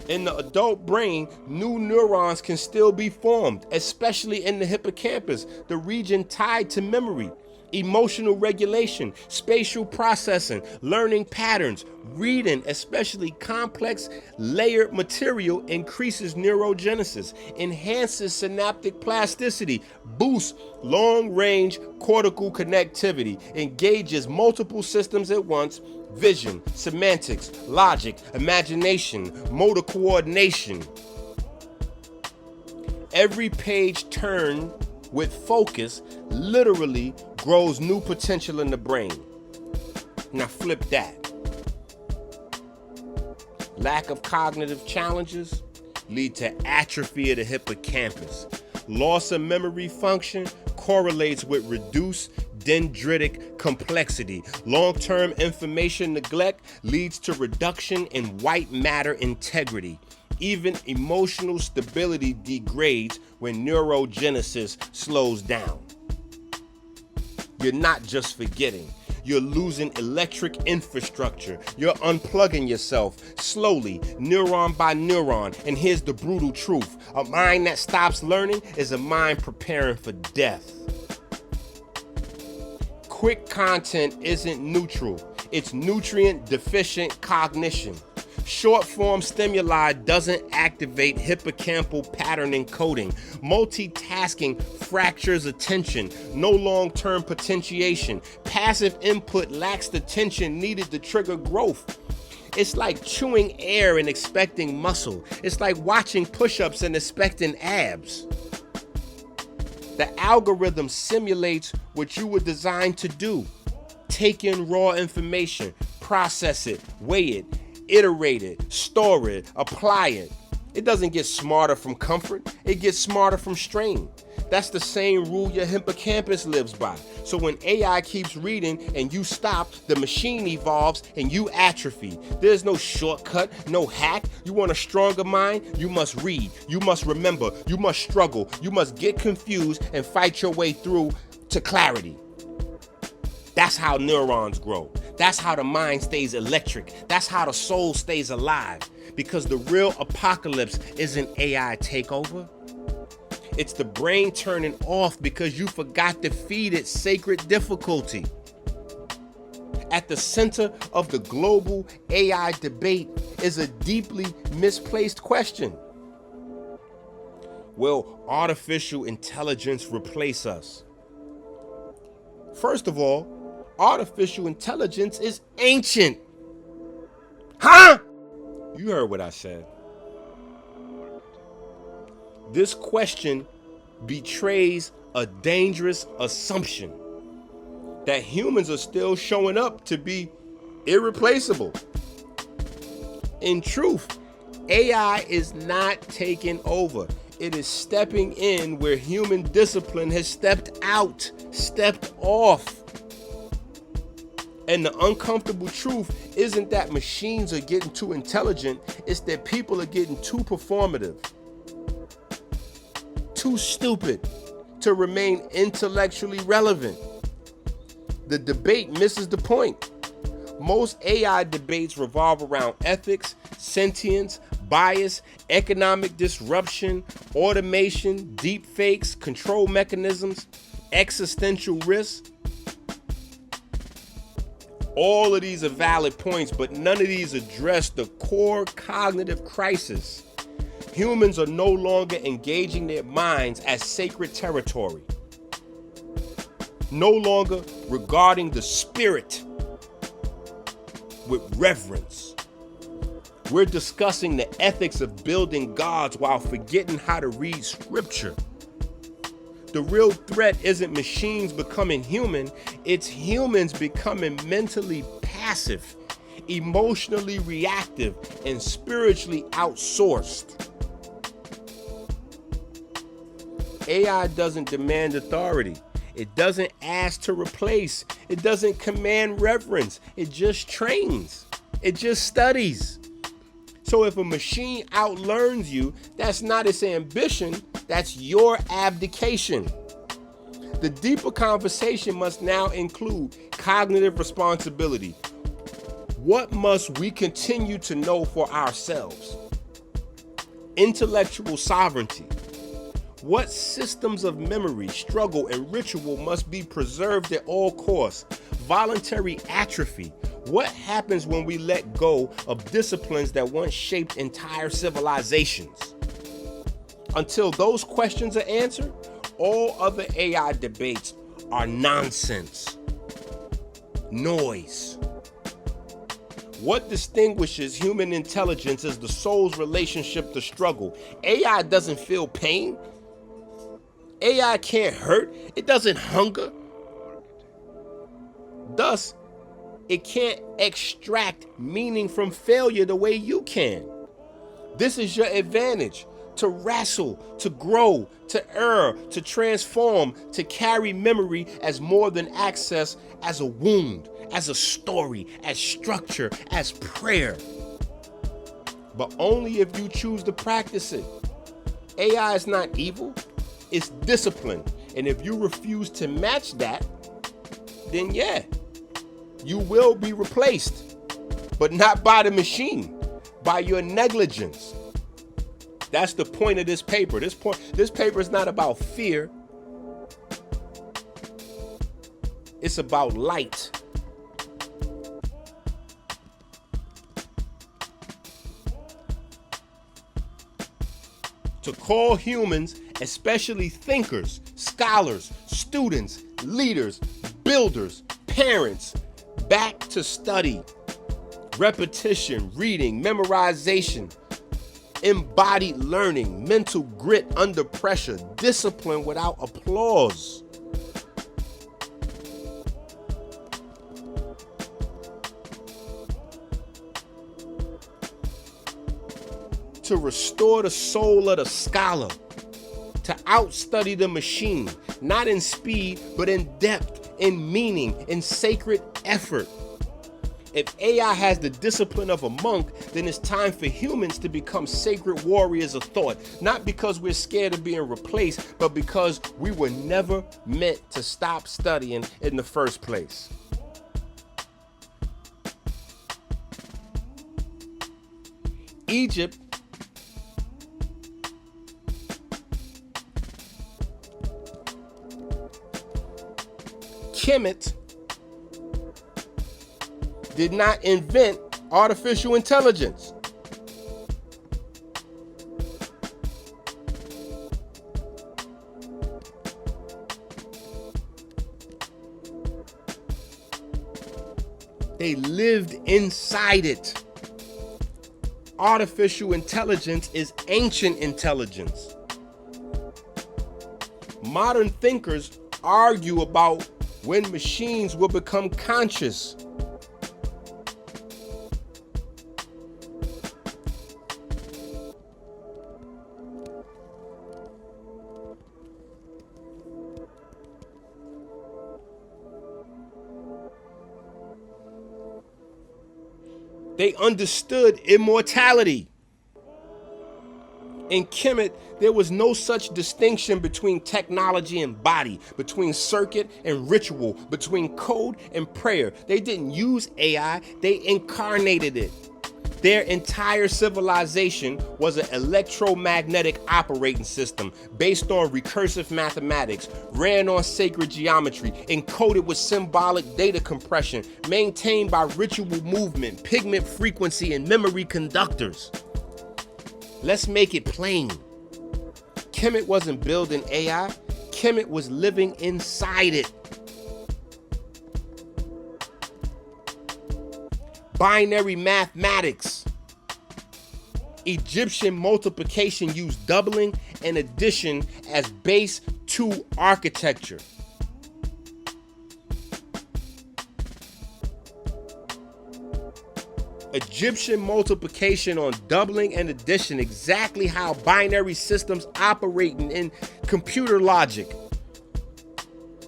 [SPEAKER 1] In the adult brain, new neurons can still be formed, especially in the hippocampus, the region tied to memory, emotional regulation, spatial processing, learning patterns. Reading, especially complex layered material, increases neurogenesis, enhances synaptic plasticity, boosts long-range cortical connectivity, engages multiple systems at once, vision, semantics, logic, imagination, motor coordination. Every page turned with focus literally grows new potential in the brain. Now flip that. Lack of cognitive challenges lead to atrophy of the hippocampus. Loss of memory function correlates with reduced dendritic complexity. Long-term information neglect leads to reduction in white matter integrity. Even emotional stability degrades when neurogenesis slows down. You're not just forgetting. You're losing electric infrastructure. You're unplugging yourself slowly, neuron by neuron. And here's the brutal truth. A mind that stops learning is a mind preparing for death. Quick content isn't neutral. It's nutrient deficient cognition. Short form stimuli doesn't activate hippocampal pattern encoding. Multitasking fractures attention. No long-term potentiation. Passive input lacks the tension needed to trigger growth. It's like chewing air and expecting muscle. It's like watching push-ups and expecting abs. The algorithm simulates what you were designed to do. Take in raw information, process it, weigh it, iterate it, store it, apply it. It doesn't get smarter from comfort. It gets smarter from strain. That's the same rule your hippocampus lives by. So when AI keeps reading and you stop, the machine evolves and you atrophy. There's no shortcut, no hack. You want a stronger mind? You must read. You must remember. You must struggle. You must get confused and fight your way through to clarity. That's how neurons grow. That's how the mind stays electric. That's how the soul stays alive. Because the real apocalypse isn't AI takeover. It's the brain turning off because you forgot to feed it sacred difficulty. At the center of the global AI debate is a deeply misplaced question. Will artificial intelligence replace us? First of all, artificial intelligence is ancient. Huh? You heard what I said. This question betrays a dangerous assumption that humans are still showing up to be irreplaceable. In truth, AI is not taking over. It is stepping in where human discipline has stepped out, stepped off. And the uncomfortable truth isn't that machines are getting too intelligent, it's that people are getting too performative, too stupid to remain intellectually relevant. The debate misses the point. Most AI debates revolve around ethics, sentience, bias, economic disruption, automation, deepfakes, control mechanisms, existential risks. All of these are valid points, but none of these address the core cognitive crisis. Humans are no longer engaging their minds as sacred territory, no longer regarding the spirit with reverence. We're discussing the ethics of building gods while forgetting how to read scripture. The real threat isn't machines becoming human, it's humans becoming mentally passive, emotionally reactive, and spiritually outsourced. AI doesn't demand authority. It doesn't ask to replace. It doesn't command reverence. It just trains. It just studies. So if a machine outlearns you, that's not its ambition, that's your abdication. The deeper conversation must now include cognitive responsibility. What must we continue to know for ourselves? Intellectual sovereignty. What systems of memory, struggle, and ritual must be preserved at all costs? Voluntary atrophy. What happens when we let go of disciplines that once shaped entire civilizations? Until those questions are answered, all other AI debates are nonsense, noise. What distinguishes human intelligence is the soul's relationship to struggle. AI doesn't feel pain. AI can't hurt. It doesn't hunger. Thus, it can't extract meaning from failure the way you can. This is your advantage: to wrestle, to grow, to err, to transform, to carry memory as more than access, as a wound, as a story, as structure, as prayer. But only if you choose to practice it. AI is not evil, it's discipline. And if you refuse to match that, then yeah, you will be replaced, but not by the machine, by your negligence. That's the point of this paper. This paper is not about fear. It's about light. To call humans, especially thinkers, scholars, students, leaders, builders, parents, back to study, repetition, reading, memorization, embodied learning, mental grit under pressure, discipline without applause. To restore the soul of the scholar, to outstudy the machine, not in speed, but in depth, in meaning, in sacred effort. If AI has the discipline of a monk, then it's time for humans to become sacred warriors of thought, not because we're scared of being replaced, but because we were never meant to stop studying in the first place. Egypt Kemet did not invent artificial intelligence. They lived inside it. Artificial intelligence is ancient intelligence. Modern thinkers argue about when machines will become conscious. They understood immortality. In Kemet, there was no such distinction between technology and body, between circuit and ritual, between code and prayer. They didn't use AI, they incarnated it. Their entire civilization was an electromagnetic operating system based on recursive mathematics, ran on sacred geometry, encoded with symbolic data compression, maintained by ritual movement, pigment frequency, and memory conductors. Let's make it plain. Kemet wasn't building AI. Kemet was living inside it. Binary mathematics. Egyptian multiplication used doubling and addition as base to architecture. Egyptian multiplication on doubling and addition, exactly how binary systems operate in computer logic.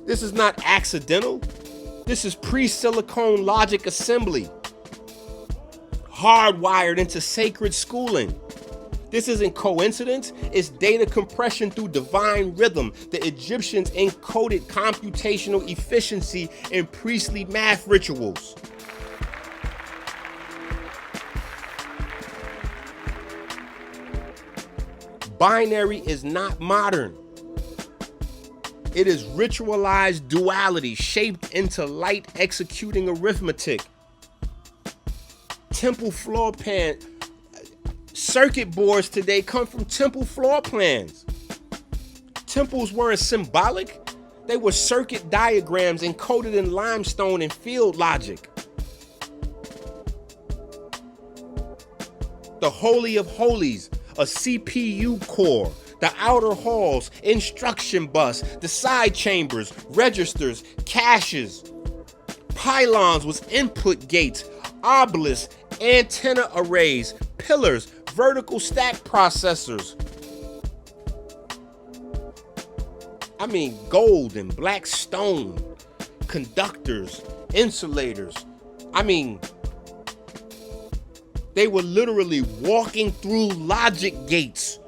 [SPEAKER 1] This is not accidental. This is pre-silicon logic assembly, hardwired into sacred schooling. This isn't coincidence, it's data compression through divine rhythm. The Egyptians encoded computational efficiency in priestly math rituals. Binary is not modern. It is ritualized duality shaped into light executing arithmetic. Temple floor plan circuit boards today come from temple floor plans. Temples weren't symbolic, they were circuit diagrams encoded in limestone and field logic. The Holy of Holies, a CPU core, the outer halls, instruction bus, the side chambers, registers, caches. Pylons was input gates, obelisks, antenna arrays, pillars, vertical stack processors. I mean, gold and black stone, conductors, insulators. I mean, they were literally walking through logic gates.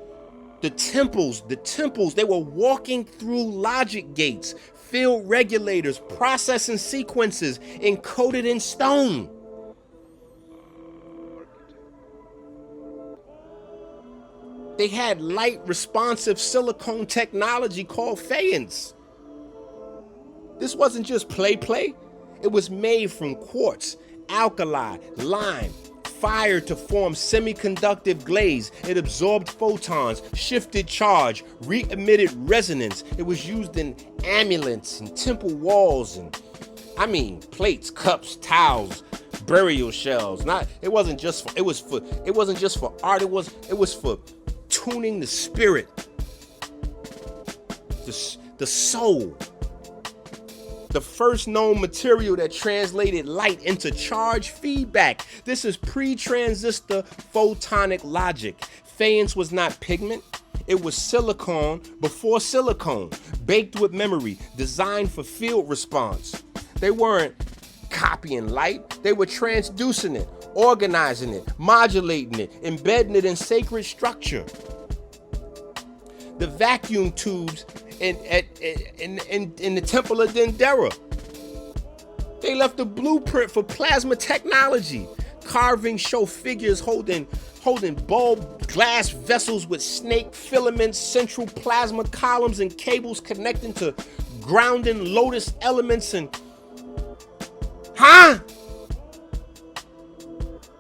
[SPEAKER 1] The temples, they were walking through logic gates, field regulators, processing sequences encoded in stone. They had light responsive silicone technology called faience. This wasn't just play. It was made from quartz, alkali, lime, fire to form semiconductive glaze. It absorbed photons, shifted charge, re-emitted resonance. It was used in amulets and temple walls and, plates, cups, towels, burial shells. It wasn't just for art. It was for tuning the spirit, the soul. The first known material that translated light into charge feedback. This is pre-transistor photonic logic. Faience was not pigment. It was silicon before silicone, baked with memory, designed for field response. They weren't copying light. They were transducing it, organizing it, modulating it, embedding it in sacred structure. The vacuum tubes in the Temple of Dendera. They left a blueprint for plasma technology. Carvings show figures holding bulb glass vessels with snake filaments, central plasma columns, and cables connecting to grounding lotus elements and...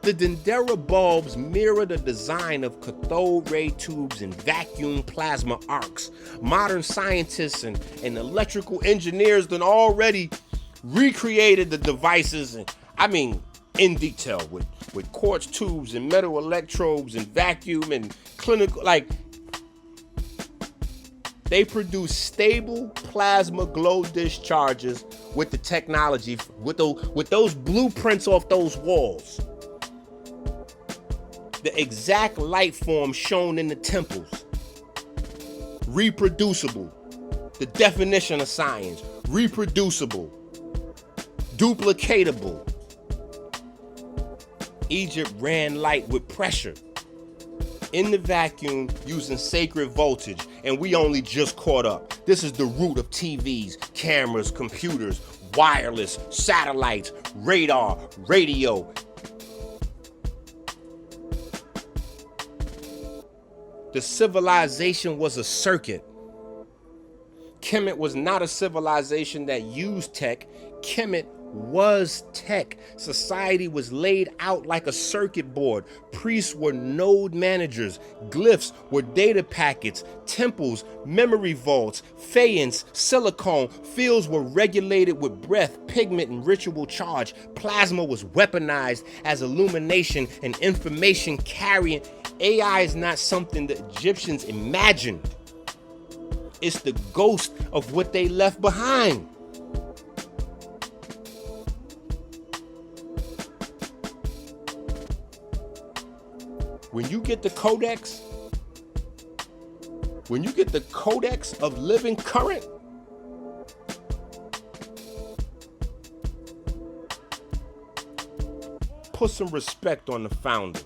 [SPEAKER 1] The Dendera bulbs mirror the design of cathode ray tubes and vacuum plasma arcs. Modern scientists and electrical engineers then already recreated the devices, and I mean, in detail with quartz tubes and metal electrodes and vacuum and clinical, like, they produce stable plasma glow discharges with the technology, with those blueprints off those walls. The exact light form shown in the temples. Reproducible. The definition of science. Reproducible. Duplicatable. Egypt ran light with pressure in the vacuum using sacred voltage, and we only just caught up. This is the root of TVs, cameras, computers, wireless, satellites, radar, radio. The civilization was a circuit. Kemet was not a civilization that used tech. Kemet was tech. Society was laid out like a circuit board. Priests were node managers. Glyphs were data packets. Temples, memory vaults, faience, silicone. Fields were regulated with breath, pigment, and ritual charge. Plasma was weaponized as illumination and information carrying. AI is not something the Egyptians imagined. It's the ghost of what they left behind. When you get the codex, of living current, put some respect on the founder.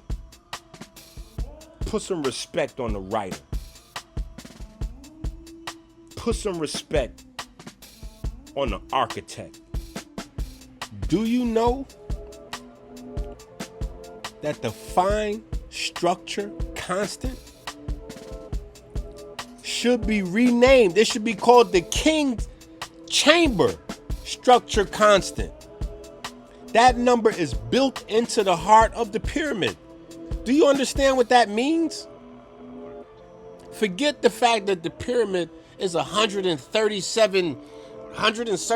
[SPEAKER 1] Put some respect on the writer. Put some respect on the architect. Do you know that the fine structure constant should be renamed? It should be called the King's Chamber structure constant. That number is built into the heart of the pyramid. Do you understand what that means? Forget the fact that the pyramid is 137